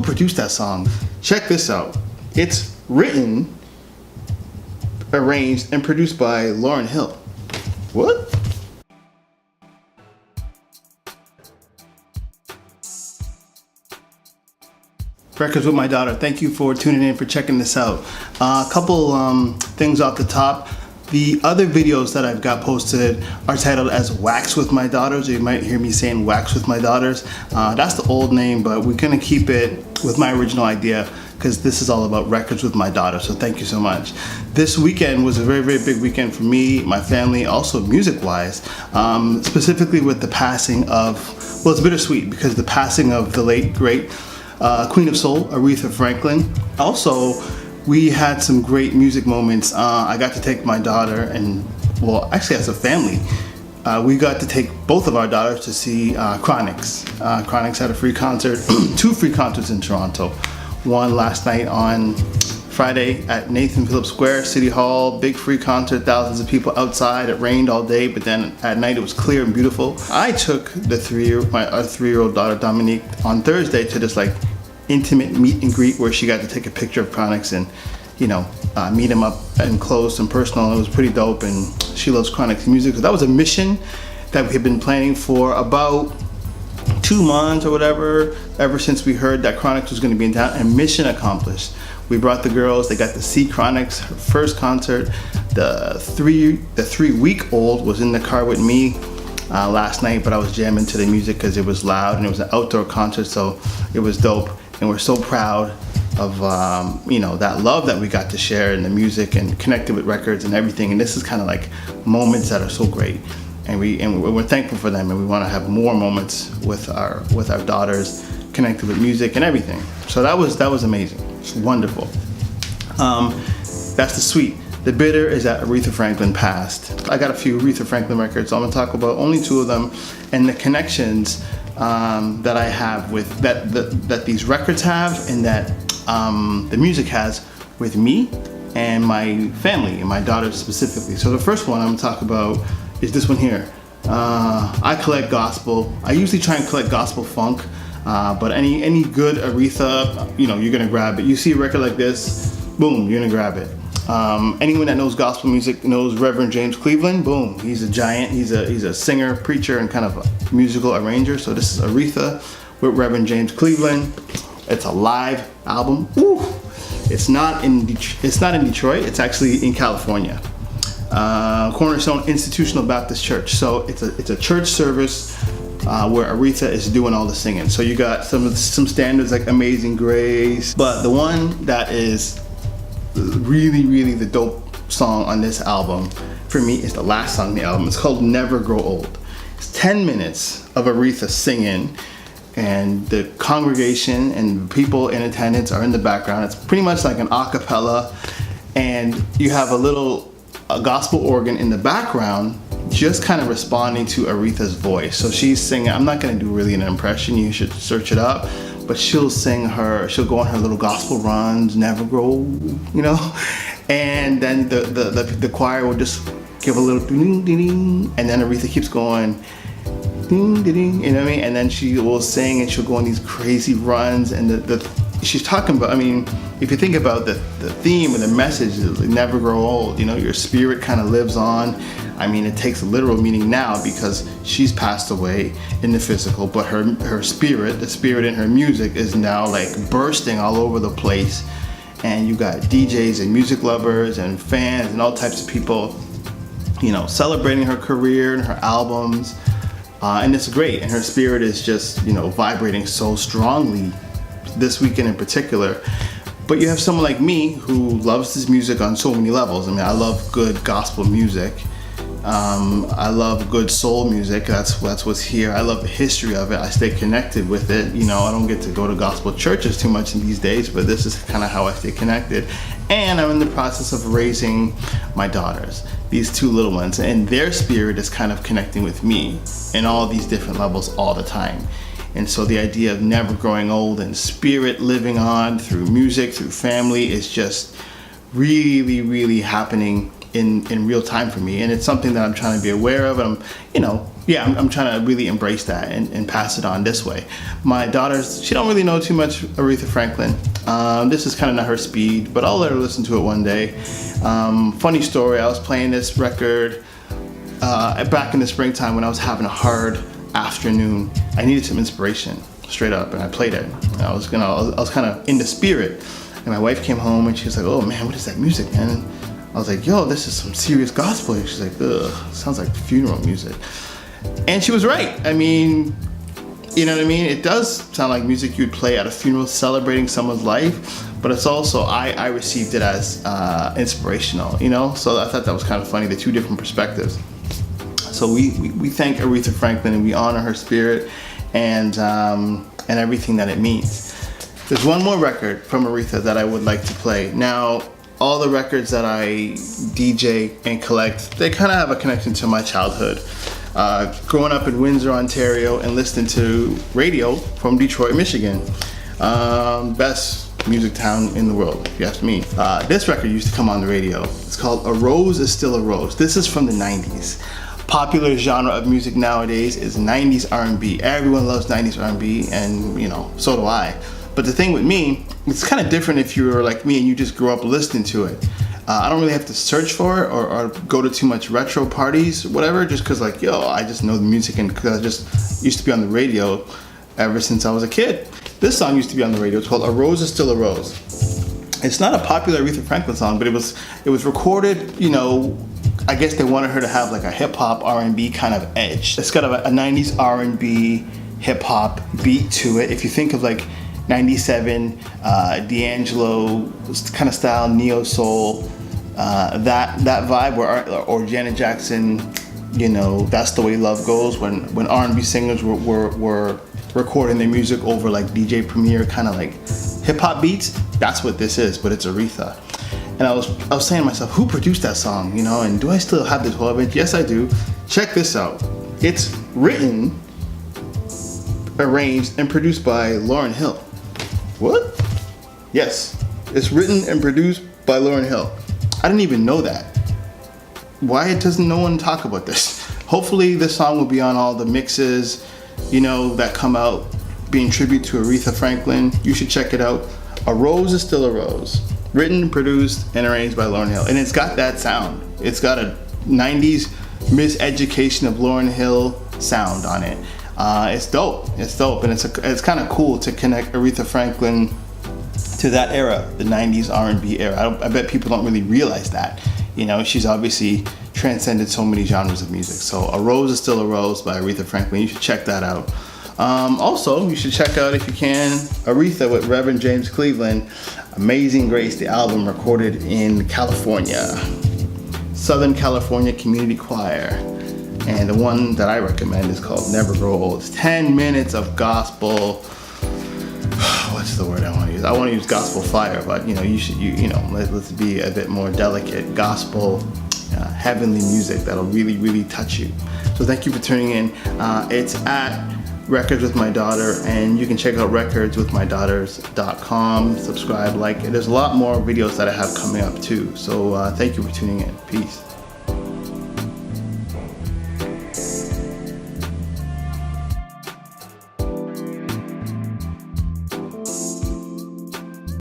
produced that song? Check this out. It's written, arranged, and produced by Lauryn Hill. What? Records with My Daughter. Thank you for tuning in, for checking this out. A couple things off the top. The other videos that I've got posted are titled as Wax with My Daughters. You might hear me saying Wax with My Daughters. That's the old name, but we're gonna keep it with my original idea because this is all about Records with My Daughter. So thank you so much. This weekend was a very, very big weekend for me, my family, also music-wise, specifically with the passing of, well, it's bittersweet because the passing of the late, great Queen of Soul, Aretha Franklin. Also, we had some great music moments. I got to take my daughter and, well, actually as a family, we got to take both of our daughters to see Chronixx. Chronixx had a free concert, 2 free concerts in Toronto. One last night on Friday at Nathan Phillips Square, City Hall, big free concert, thousands of people outside. It rained all day, but then at night it was clear and beautiful. I took our 3-year-old daughter Dominique on Thursday to this like intimate meet and greet where she got to take a picture of Chronixx and, you know, meet him up and close and personal. It was pretty dope, and she loves Chronixx music. So that was a mission that we had been planning for about 2 months or whatever, ever since we heard that Chronixx was going to be in town, and mission accomplished. We brought the girls, they got to see Chronixx, her first concert. The 3-week-old was in the car with me last night, but I was jamming to the music because it was loud and it was an outdoor concert, so it was dope. And we're so proud of you know, that love that we got to share in the music and connected with records and everything. And this is kind of like moments that are so great, and we're thankful for them, and we want to have more moments with our daughters connected with music and everything. So that was amazing. It's wonderful. That's the sweet. The bitter is that Aretha Franklin passed. I got a few Aretha Franklin records, so I'm gonna talk about only 2 of them, and the connections that I have with that these records have, and that the music has with me and my family and my daughters specifically. So the first one I'm gonna talk about is this one here. I collect gospel. I usually try and collect gospel funk, but any good Aretha, you know, you're gonna grab it. You see a record like this, boom, you're gonna grab it. Anyone that knows gospel music knows Reverend James Cleveland. Boom, he's a giant. He's a singer, preacher, and kind of a musical arranger. So this is Aretha with Reverend James Cleveland. It's a live album. Woo! It's not in Detroit. It's actually in California. Cornerstone Institutional Baptist Church. So it's a church service where Aretha is doing all the singing. So you got some standards like Amazing Grace, but the one that is really the dope song on this album for me is the last song on the album. It's called Never Grow Old. It's 10 minutes of Aretha singing, and the congregation and people in attendance are in the background. It's pretty much like an a cappella, and you have a gospel organ in the background just kind of responding to Aretha's voice. So she's singing. I'm not going to do really an impression, you should search it up, but she'll go on her little gospel runs, never grow old, you know, and then the choir will just give a little ding ding ding, and then Aretha keeps going ding ding ding, you know what I mean, and then she will sing and she'll go on these crazy runs, and she's talking about, I mean, if you think about the theme and the message is never grow old, you know, your spirit kind of lives on. I mean, it takes a literal meaning now because she's passed away in the physical, but her spirit, the spirit in her music, is now like bursting all over the place. And you got DJs and music lovers and fans and all types of people, you know, celebrating her career and her albums. And it's great. And her spirit is just, you know, vibrating so strongly this weekend in particular. But you have someone like me who loves this music on so many levels. I mean, I love good gospel music. I love good soul music. That's what's here. I love the history of it. I stay connected with it. You know, I don't get to go to gospel churches too much in these days, but this is kind of how I stay connected. And I'm in the process of raising my daughters, these 2 little ones, and their spirit is kind of connecting with me in all these different levels all the time. And so the idea of never growing old and spirit living on through music, through family, is just really happening in real time for me. And it's something that I'm trying to be aware of. And I'm, you know, yeah, I'm trying to really embrace that and pass it on this way. My daughters, she don't really know too much Aretha Franklin. This is kind of not her speed, but I'll let her listen to it one day. Funny story, I was playing this record back in the springtime when I was having a hard afternoon. I needed some inspiration, straight up, and I played it. I was kind of in the spirit, and my wife came home and she was like, "Oh man, what is that music, man?" And I was like, "Yo, this is some serious gospel." And she's like, "Ugh, sounds like funeral music." And she was right. I mean, you know what I mean? It does sound like music you'd play at a funeral celebrating someone's life, but it's also, I received it as inspirational, you know? So I thought that was kind of funny, the two different perspectives. So we thank Aretha Franklin and we honor her spirit and everything that it means. There's one more record from Aretha that I would like to play. Now, all the records that I DJ and collect, they kind of have a connection to my childhood. Growing up in Windsor, Ontario, and listening to radio from Detroit, Michigan. Best music town in the world, if you ask me. This record used to come on the radio. It's called A Rose Is Still a Rose. This is from the 90s. Popular genre of music nowadays is 90s R&B. Everyone loves 90s R&B, and you know, so do I. But the thing with me, it's kind of different if you're like me and you just grew up listening to it. I don't really have to search for it or go to too much retro parties or whatever, just because like, yo, I just know the music and because I just used to be on the radio ever since I was a kid. This song used to be on the radio. It's called A Rose Is Still a Rose. It's not a popular Aretha Franklin song, but it was recorded, you know, I guess they wanted her to have like a hip hop R&B kind of edge. It's got a 90s R&B hip hop beat to it. If you think of like 97 D'Angelo kind of style, neo soul, that vibe or Janet Jackson, you know, That's the Way Love Goes, when R&B singers were recording their music over like DJ Premier kind of like hip hop beats. That's what this is, but it's Aretha. And I was saying to myself, who produced that song, you know, and do I still have the 12-inch? Yes, I do. Check this out. It's written, arranged, and produced by Lauryn Hill. What? Yes, it's written and produced by Lauryn Hill. I didn't even know that. Why doesn't no one talk about this? Hopefully this song will be on all the mixes, you know, that come out being tribute to Aretha Franklin. You should check it out. A Rose Is Still a Rose. Written, produced, and arranged by Lauryn Hill. And it's got that sound. It's got a 90s miseducation of Lauryn Hill sound on it. It's dope. It's dope. And it's kind of cool to connect Aretha Franklin to that era, the 90s R&B era. I bet people don't really realize that. You know, she's obviously transcended so many genres of music. So A Rose Is Still a Rose by Aretha Franklin. You should check that out. Also, you should check out, if you can, Aretha with Reverend James Cleveland, Amazing Grace, the album recorded in California, Southern California Community Choir. And the one that I recommend is called Never Grow Old. It's 10 minutes of gospel. What's the word I want to use? I want to use gospel fire, but you know, let's be a bit more delicate. Gospel, heavenly music that'll really, really touch you. So thank you for tuning in. It's at Records with My Daughter, and you can check out recordswithmydaughters.com. Subscribe, like it. There's a lot more videos that I have coming up too. So thank you for tuning in. Peace.